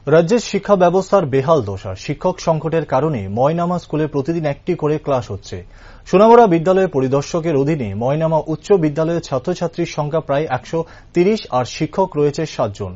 রাজ্যের শিক্ষা ব্যবস্থার বেহাল দশা। শিক্ষক সংকটের কারণে ময়নামা স্কুলে প্রতিদিন একটি করে ক্লাস হচ্ছে। সোনামুড়া বিদ্যালয়ের পরিদর্শকের অধীনে ময়নামা উচ্চ বিদ্যালয়ের ছাত্রছাত্রীর সংখ্যা প্রায় 130 আর শিক্ষক রয়েছে 7 জন।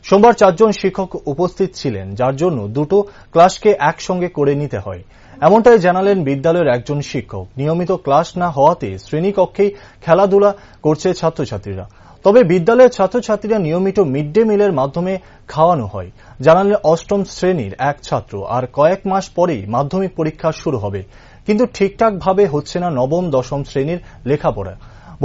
সোমবার 4 জন শিক্ষক উপস্থিত ছিলেন, যার জন্য দুটো ক্লাসকে একসঙ্গে করে নিতে হয়। এমনটাই জানালেন বিদ্যালয়ের একজন শিক্ষক। নিয়মিত ক্লাস না হওয়াতে শ্রেণীকক্ষেই খেলাধুলা করছে ছাত্রছাত্রীরা। তবে বিদ্যালয়ের ছাত্রছাত্রীরা নিয়মিত মিড ডে মিলের মাধ্যমে খাওয়ানো হয়, জানালেন অষ্টম শ্রেণীর এক ছাত্র। আর কয়েক মাস পরেই মাধ্যমিক পরীক্ষা শুরু হবে, কিন্তু ঠিকঠাকভাবে হচ্ছে না নবম দশম শ্রেণীর লেখাপড়া।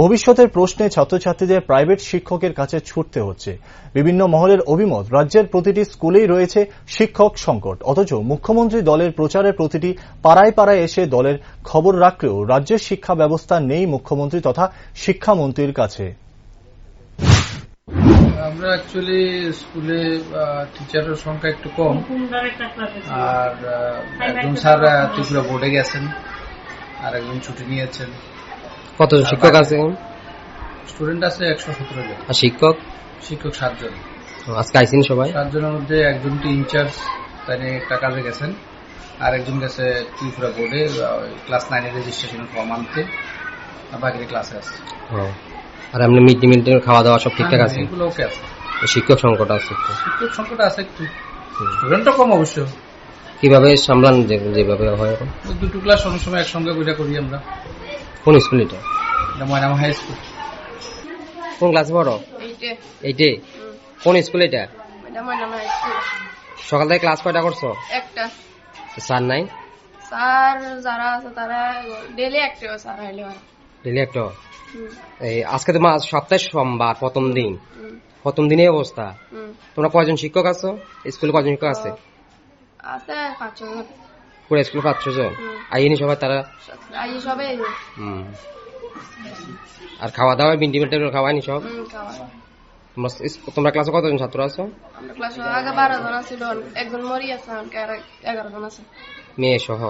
ভবিষ্যতের প্রশ্নে ছাত্রছাত্রীদের প্রাইভেট শিক্ষকের কাছে ছুটতে হচ্ছে। বিভিন্ন মহলের অভিমত, রাজ্যের প্রতিটি স্কুলেই রয়েছে শিক্ষক সংকট, অথচ মুখ্যমন্ত্রী দলের প্রচারে প্রতিটি পাড়ায় পাড়ায় এসে দলের খবর রাখলেও রাজ্যের শিক্ষা ব্যবস্থা নেই মুখ্যমন্ত্রী তথা শিক্ষামন্ত্রীর কাছে। আমরা অ্যাকচুয়ালি স্কুলে টিচারের সংখ্যা একটু কম, আর একজন স্যার ত্রিপুরা বোর্ডে গেছেন, আর একজন ছুটি নিয়েছেন। কতজন শিক্ষক আছে? স্টুডেন্ট আছে 117 জন, আর শিক্ষক 7 জন। আজকে আইসিন সবাই? 7 জনের মধ্যে একজন ইনচার্জ, তাই একটা কাজে গেছেন, আর একজন গেছে ত্রিপুরা বোর্ডে ক্লাস 9 এর রেজিস্ট্রেশন ফর্ম আনতে, বাকি ক্লাসে আছে। আর এমনি মিড ডে মিল খাওয়া দাওয়া সব ঠিকঠাক আছে? এগুলো ওকে আছে। শিক্ষক সংকট আছে? শিক্ষক সংকট আছে একটু, স্টুডেন্টও কম অবশ্য। কিভাবে সামলান যেভাবে হয়? এখন দুটো ক্লাস অনেক সময় একসঙ্গে বইটা করি আমরা। কোন স্কুল এটা? ময়নামা হাই স্কুল। কোন ক্লাসে পড়ো? 8 এ। কোন স্কুল এটা? সকাল থেকে ক্লাস কয়টা করছো? একটা। স্যার নাই? স্যার যারা আছে তারা ডেলি একটা স্যার হইলে হয়। ডেলি একটা? এই আজকে তো সপ্তাহে সোমবার, প্রথম দিনে অবস্থা। তোমরা কয়জন শিক্ষক আছো স্কুলে? কয়জন শিক্ষক আছে? আছে 5 জন। পুরো স্কুলে 5 জন? আইনি সবাই তারা? আই সবাই। আর খাওয়া দাওয়া মিড ডে মিল খাওয়ায়নি সব? তোমরা ক্লাসে কতজন ছাত্র আছো? আমরা ক্লাসে আগে 12 জন ছিল, একজন মরি আছে, 11 জন আছে, মেয়ে সহ।